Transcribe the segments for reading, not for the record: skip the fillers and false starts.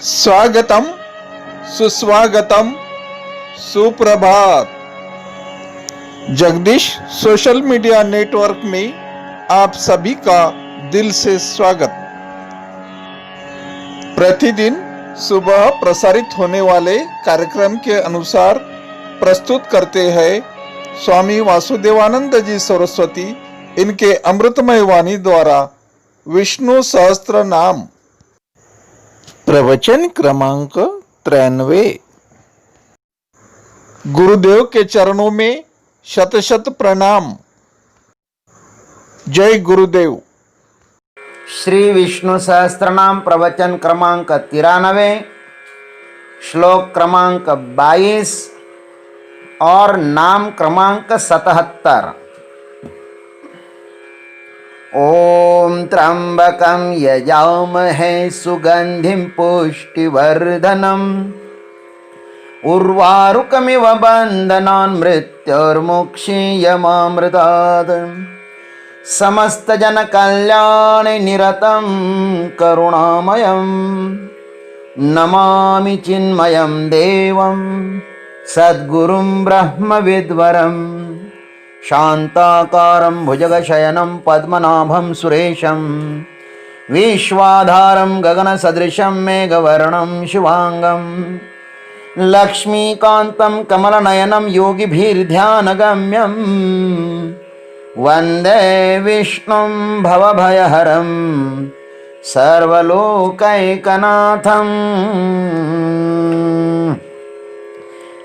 स्वागतम, सुस्वागतम, सुप्रभात। जगदीश सोशल मीडिया नेटवर्क में आप सभी का दिल से स्वागत। प्रतिदिन सुबह प्रसारित होने वाले कार्यक्रम के अनुसार प्रस्तुत करते हैं स्वामी वासुदेवानंद जी सरस्वती इनके अमृतमय वाणी द्वारा विष्णु सहस्त्र नाम। प्रवचन क्रमांक 93। गुरुदेव के चरणों में शत शत प्रणाम। जय गुरुदेव। श्री विष्णु सहस्त्रनाम प्रवचन क्रमांक 93, श्लोक क्रमांक 22 और नाम क्रमांक 77। ओम त्र्यंबकं यजामहे सुगंधिं पुष्टिवर्धनम् उर्वारुकमिव बन्धनान् मृत्युर्मुक्षीयमामृतात् समस्तजनकल्याणे निरतं करुणामयं नमामि चिन्मयं देवं सद्गुरुं ब्रह्मविद्वरम् शान्ताकारं भुजगशयनं पद्मनाभं सुरेशं विश्वाधारं गगनसदृशं मेघवर्णं शुभांगं लक्ष्मीकान्तं कमलनयनं योगिभिर्ध्यानगम्यं वन्दे विष्णुं भवभयहरं सर्वलोकैकनाथम्।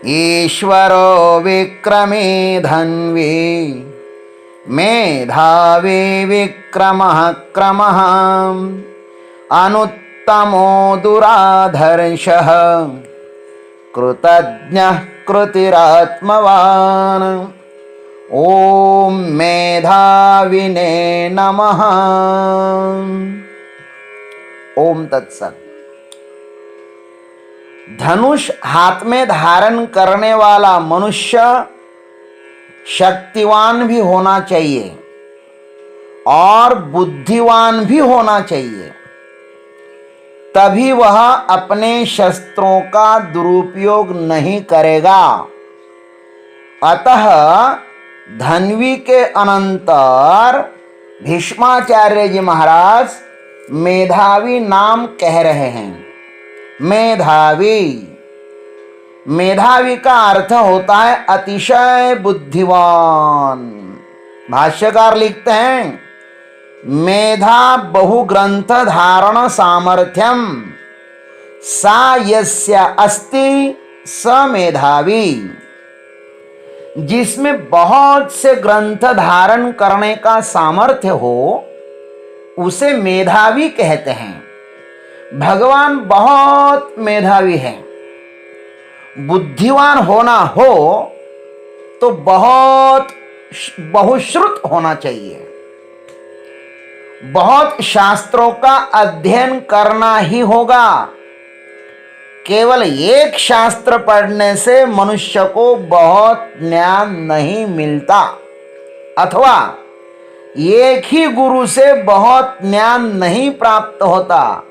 ईश्वरो विक्रमे धन्वी मेधावी विक्रमः क्रमः अनुत्तमो दुराधर्षः कृतज्ञः कृतिरात्मवान्। ओम मेधाविने नमः। ओम तत्सत्। धनुष हाथ में धारण करने वाला मनुष्य शक्तिवान भी होना चाहिए और बुद्धिवान भी होना चाहिए, तभी वह अपने शस्त्रों का दुरुपयोग नहीं करेगा। अतः धन्वी के अनंतर भीष्माचार्य जी महाराज मेधावी नाम कह रहे हैं। मेधावी, मेधावी का अर्थ होता है अतिशय बुद्धिवान। भाष्यकार लिखते हैं मेधा बहुग्रंथ धारण सामर्थ्यम सा यस्य अस्ति स मेधावी। जिसमें बहुत से ग्रंथ धारण करने का सामर्थ्य हो उसे मेधावी कहते हैं। भगवान बहुत मेधावी हैं। बुद्धिवान होना हो तो बहुत बहुश्रुत होना चाहिए, बहुत शास्त्रों का अध्ययन करना ही होगा। केवल एक शास्त्र पढ़ने से मनुष्य को बहुत ज्ञान नहीं मिलता, अथवा एक ही गुरु से बहुत ज्ञान नहीं प्राप्त होता।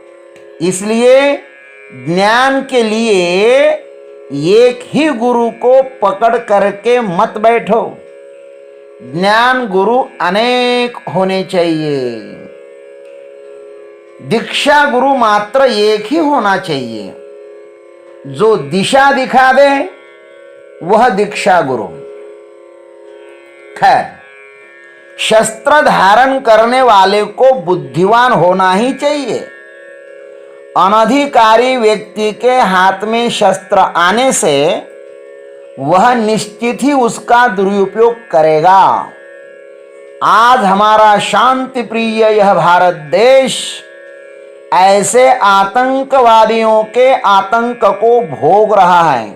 इसलिए ज्ञान के लिए एक ही गुरु को पकड़ करके मत बैठो। ज्ञान गुरु अनेक होने चाहिए। दीक्षा गुरु मात्र एक ही होना चाहिए। जो दिशा दिखा दे वह दीक्षा गुरु। खैर, शस्त्र धारण करने वाले को बुद्धिवान होना ही चाहिए। अनधिकारी व्यक्ति के हाथ में शस्त्र आने से वह निश्चित ही उसका दुरुपयोग करेगा। आज हमारा शांति प्रिय यह भारत देश ऐसे आतंकवादियों के आतंक को भोग रहा है।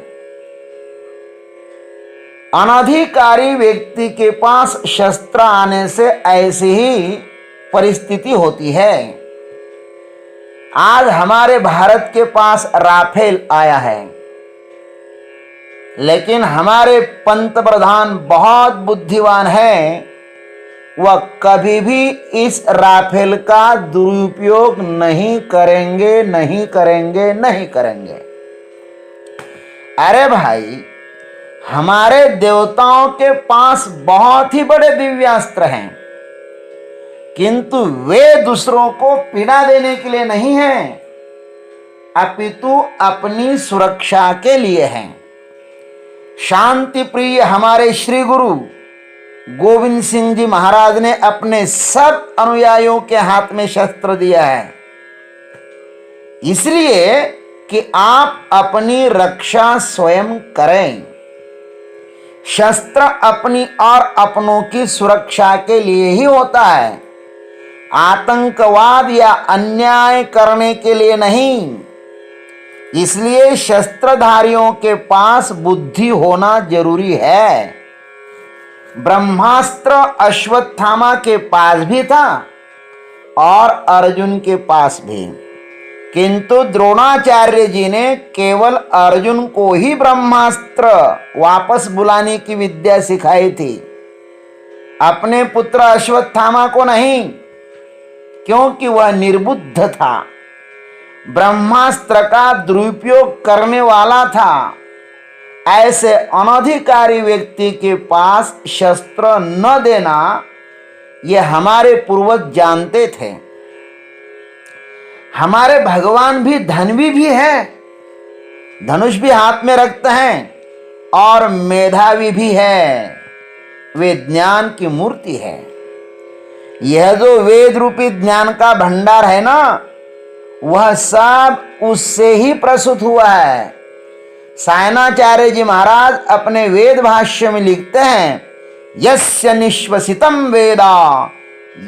अनधिकारी व्यक्ति के पास शस्त्र आने से ऐसी ही परिस्थिति होती है। आज हमारे भारत के पास राफेल आया है, लेकिन हमारे पंत प्रधान बहुत बुद्धिमान हैं। वह कभी भी इस राफेल का दुरुपयोग नहीं करेंगे, नहीं करेंगे, नहीं करेंगे। अरे भाई, हमारे देवताओं के पास बहुत ही बड़े दिव्यास्त्र हैं, किंतु वे दूसरों को पीड़ा देने के लिए नहीं हैं, अपितु अपनी सुरक्षा के लिए हैं। शांति प्रिय हमारे श्री गुरु गोविंद सिंह जी महाराज ने अपने सब अनुयायियों के हाथ में शस्त्र दिया है, इसलिए कि आप अपनी रक्षा स्वयं करें। शस्त्र अपनी और अपनों की सुरक्षा के लिए ही होता है, आतंकवाद या अन्याय करने के लिए नहीं। इसलिए शस्त्रधारियों के पास बुद्धि होना जरूरी है। ब्रह्मास्त्र अश्वत्थामा के पास भी था और अर्जुन के पास भी, किंतु द्रोणाचार्य जी ने केवल अर्जुन को ही ब्रह्मास्त्र वापस बुलाने की विद्या सिखाई थी, अपने पुत्र अश्वत्थामा को नहीं, क्योंकि वह निर्बुद्ध था, ब्रह्मास्त्र का दुरुपयोग करने वाला था। ऐसे अनधिकारी व्यक्ति के पास शस्त्र न देना यह हमारे पूर्वज जानते थे। हमारे भगवान भी धनवी भी है, धनुष भी हाथ में रखते हैं और मेधावी भी है, वे ज्ञान की मूर्ति है। यह जो वेद रूपी ज्ञान का भंडार है ना, वह सब उससे ही प्रसूत हुआ है। सायणाचार्य जी महाराज अपने वेद भाष्य में लिखते हैं, यस्य निश्वसितम वेदा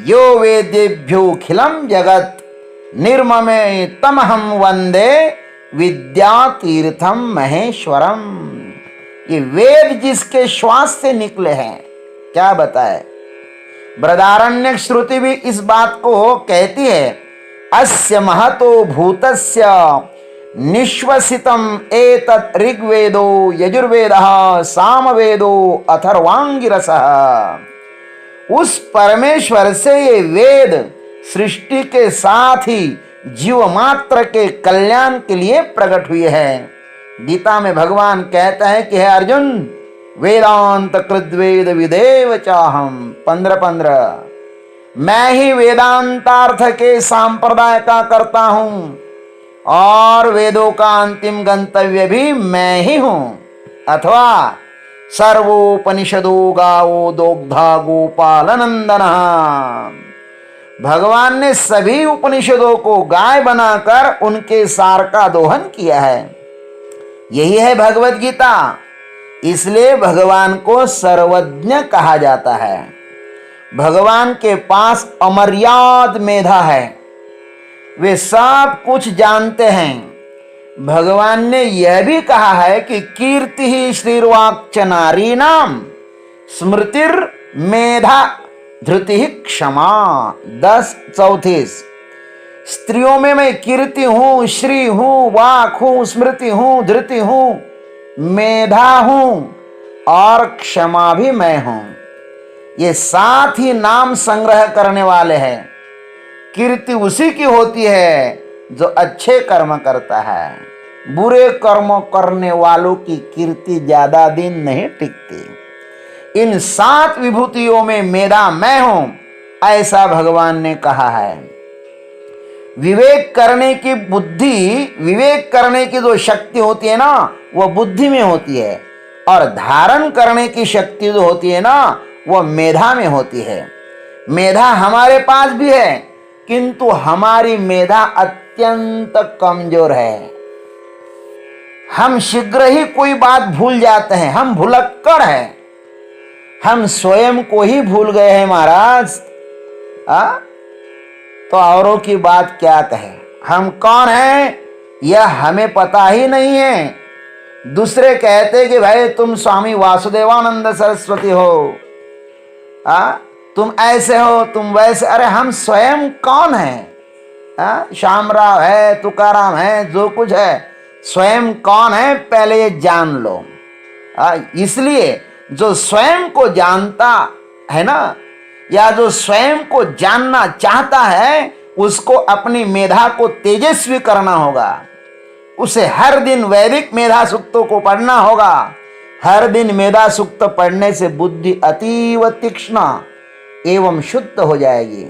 यो वेदेभ्योखिलम जगत निर्ममे तमहम वंदे विद्या तीर्थम महेश्वरम। ये वेद जिसके श्वास से निकले हैं, क्या बताए। बृहदारण्यक श्रुति भी इस बात को कहती है, अस्य महतो भूतस्य निश्वसितम एतत् ऋग्वेदो यजुर्वेदः सामवेदो अथर्वांगिरसः। उस परमेश्वर से ये वेद सृष्टि के साथ ही जीव मात्र के कल्याण के लिए प्रकट हुई है। गीता में भगवान कहता है कि हे अर्जुन, वेदांत कृद्वेद विदेव चाहम 15:15, मैं ही वेदांतार्थ के संप्रदाय का करता हूं और वेदों का अंतिम गंतव्य भी मैं ही हूं। अथवा सर्वोपनिषदो गावो दोग्धा गोपाल नंदन। भगवान ने सभी उपनिषदों को गाय बनाकर उनके सार का दोहन किया है। यही है भगवत गीता। इसलिए भगवान को सर्वज्ञ कहा जाता है। भगवान के पास अमर्याद मेधा है, वे सब कुछ जानते हैं। भगवान ने यह भी कहा है कि कीर्ति ही श्रीर्वाक्च नारी नाम स्मृतिर मेधा धृति ही क्षमा 10:34। स्त्रियों में मैं कीर्ति हूं, श्री हूं, वाक हूं, स्मृति हूं, धृति हूं, मेधा हूं और क्षमा भी मैं हूं। ये साथ ही नाम संग्रह करने वाले हैं। कीर्ति उसी की होती है जो अच्छे कर्म करता है, बुरे कर्म करने वालों की कीर्ति ज्यादा दिन नहीं टिकती। इन 7 विभूतियों में मेरा मैं हूं, ऐसा भगवान ने कहा है। विवेक करने की बुद्धि, विवेक करने की जो शक्ति होती है ना, वह बुद्धि में होती है, और धारण करने की शक्ति जो होती है ना, वह मेधा में होती है। मेधा हमारे पास भी है, किंतु हमारी मेधा अत्यंत कमजोर है। हम शीघ्र ही कोई बात भूल जाते हैं, हम भुलक्कड़ हैं। हम स्वयं को ही भूल गए हैं महाराज। तो औरों की बात क्या कहें। हम कौन हैं यह हमें पता ही नहीं है। दूसरे कहते कि भाई तुम स्वामी वासुदेवानंद सरस्वती हो, तुम ऐसे हो, तुम वैसे। अरे हम स्वयं कौन हैं? श्यामराव है, तुकाराम है, जो कुछ है, स्वयं कौन है पहले ये जान लो। इसलिए जो स्वयं को जानता है ना, या जो स्वयं को जानना चाहता है, उसको अपनी मेधा को तेजस्वी करना होगा। उसे हर दिन वैदिक मेधा सूक्तों को पढ़ना होगा। हर दिन मेधा सूक्त पढ़ने से बुद्धि अतीव तीक्ष्ण एवं शुद्ध हो जाएगी।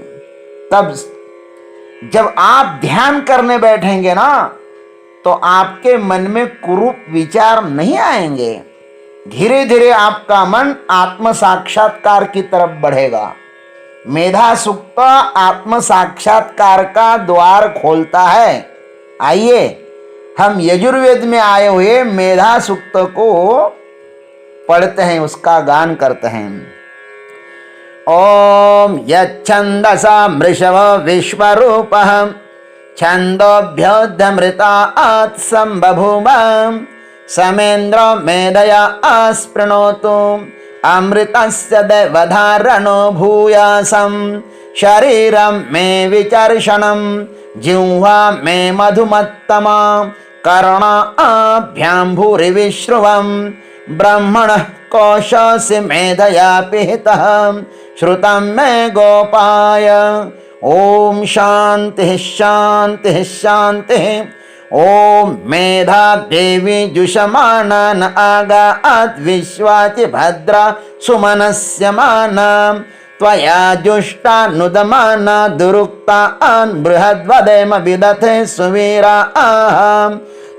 तब जब आप ध्यान करने बैठेंगे ना, तो आपके मन में कुरूप विचार नहीं आएंगे। धीरे धीरे आपका मन आत्म साक्षात्कार की तरफ बढ़ेगा। मेधा सूक्त आत्म साक्षात्कार का द्वार खोलता है। आइए हम यजुर्वेद में आए हुए मेधा सूक्त को पढ़ते हैं, उसका गान करते हैं। ओम यच्छन्दसा मृषभ विश्वरूपः छन्दोभ्योऽध्यमृतात् सम्बभूव समेन्द्रो मेधया अस्पृणोतु अमृतस्य दैवधारणो भूयासं शरीरं मे विचर्षणं जिह्वा मे मधुमत्तमा कर्णाभ्यां भूरिविश्रुवं ब्रह्मणः कोशस्य मेधया पिहितः श्रुतं मे गोपाय। ओम शांति शांति शांति। ओम मेधा देवी जुषमानान आगात् विश्वाचि भद्रा सुमनस्यमाना त्वया जुष्टानुदमाना दुरुक्तान् बृहद्वदेम विदथे सुवीराः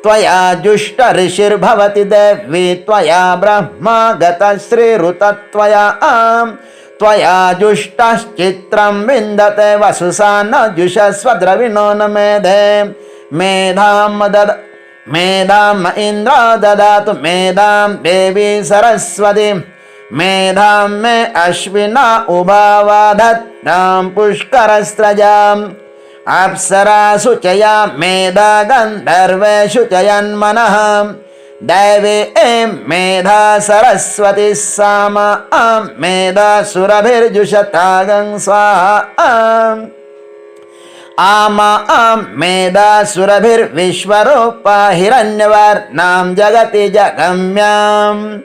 त्वया जुष्ट ऋषिर्भवति देवी त्वया ब्रह्मा गतश्रीरुतत्वया त्वया जुष्टश्चित्रं विन्दते वसुसा न जुषस्वद्रविणो न मेधे मेधाम इन्द्र ददातु मेधां देवी सरस्वती मेधां मे अश्विना उभावाधत्तां पुष्करस्रजाम् अप्सरासु च या मेधा गन्धर्वेषु च यन्मनः दैवे मेधा सरस्वती सामा मेधा सुरभिर्जुषतागं स्वाहा आमा मेधा सुरभिर्विश्वरूपा हिरण्यवर्णां जगति जगम्याम्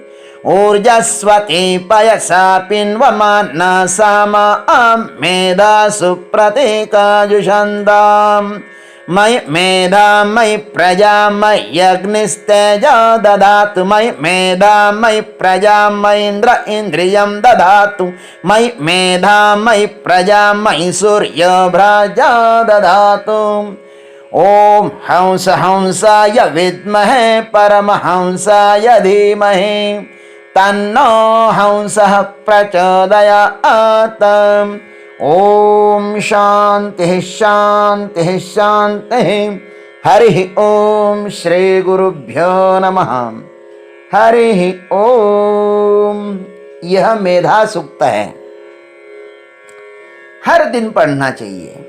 ऊर्जस्वती पयसा पिन्वमाना सामा मेधा सुप्रतीका जुषन्ताम् मयि मेधा मयि प्रजा मयि अग्निस्तेजो ददातु मयि मेधा मयि प्रजा मयि इन्द्र इन्द्रियं ददातु मयि मेधा मयि प्रजा मयि सूर्यो भ्राजा ददातु। ओम हंस हंसाय विद्महे परमहंसाय धीमहि तन्नो हंसः प्रचोदयात्। ओम शांति शांति शांति। हरि ओम श्री गुरुभ्यो नमः। हरि ओम। यह मेधा सूक्त है, हर दिन पढ़ना चाहिए।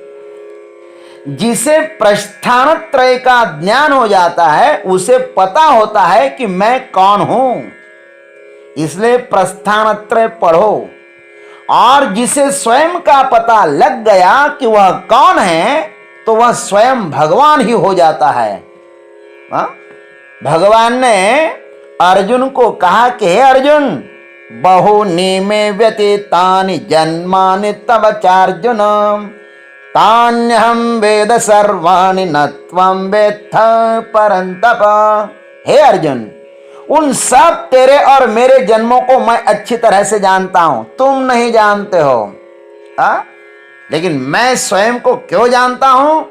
जिसे प्रस्थान त्रय का ज्ञान हो जाता है, उसे पता होता है कि मैं कौन हूं, इसलिए प्रस्थान त्रय पढ़ो। और जिसे स्वयं का पता लग गया कि वह कौन है, तो वह स्वयं भगवान ही हो जाता है। भगवान ने अर्जुन को कहा कि हे अर्जुन, बहुनी में व्यतीतानि जन्मानि तव चार्जुन तान्यहं वेद सर्वाणि न त्वं वेत्थ परन्तप। हे अर्जुन, उन सब तेरे और मेरे जन्मों को मैं अच्छी तरह से जानता हूं, तुम नहीं जानते हो। लेकिन मैं स्वयं को क्यों जानता हूं,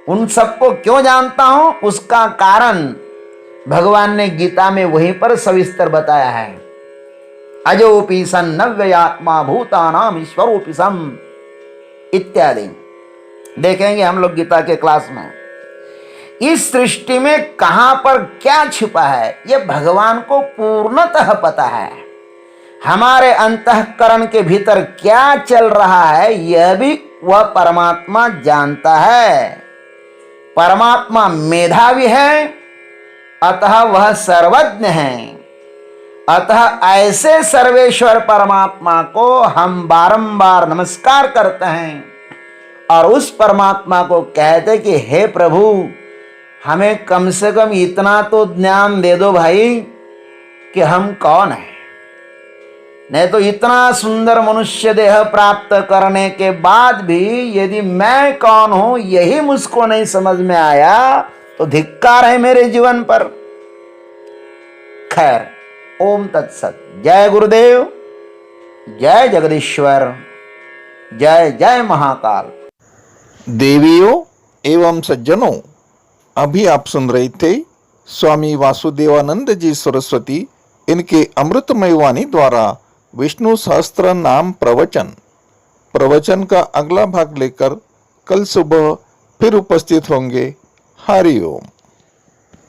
उन सबको क्यों जानता हूं, उसका कारण भगवान ने गीता में वहीं पर सविस्तर बताया है। अजोपि सन्नव्ययात्मा भूतानाम ईश्वरोपि सम इत्यादि देखेंगे हम लोग गीता के क्लास में। इस सृष्टि में कहां पर क्या छिपा है, यह भगवान को पूर्णतः पता है। हमारे अंतःकरण के भीतर क्या चल रहा है, यह भी वह परमात्मा जानता है। परमात्मा मेधावी है, अतः वह सर्वज्ञ है। अतः ऐसे सर्वेश्वर परमात्मा को हम बारंबार नमस्कार करते हैं और उस परमात्मा को कहते कि हे प्रभु, हमें कम से कम इतना तो ज्ञान दे दो भाई कि हम कौन हैं। नहीं तो इतना सुंदर मनुष्य देह प्राप्त करने के बाद भी यदि मैं कौन हूं यही मुझको नहीं समझ में आया तो धिक्कार है मेरे जीवन पर। खैर, ओम तत्सत। जय गुरुदेव, जय जगदीश्वर, जय जय महाकाल। देवियों एवं सज्जनों, अभी आप सुन रहे थे स्वामी वासुदेवानंद जी सरस्वती इनके अमृतमय वाणी द्वारा विष्णु सहस्त्र नाम प्रवचन का अगला भाग लेकर कल सुबह फिर उपस्थित होंगे। हरि ओम।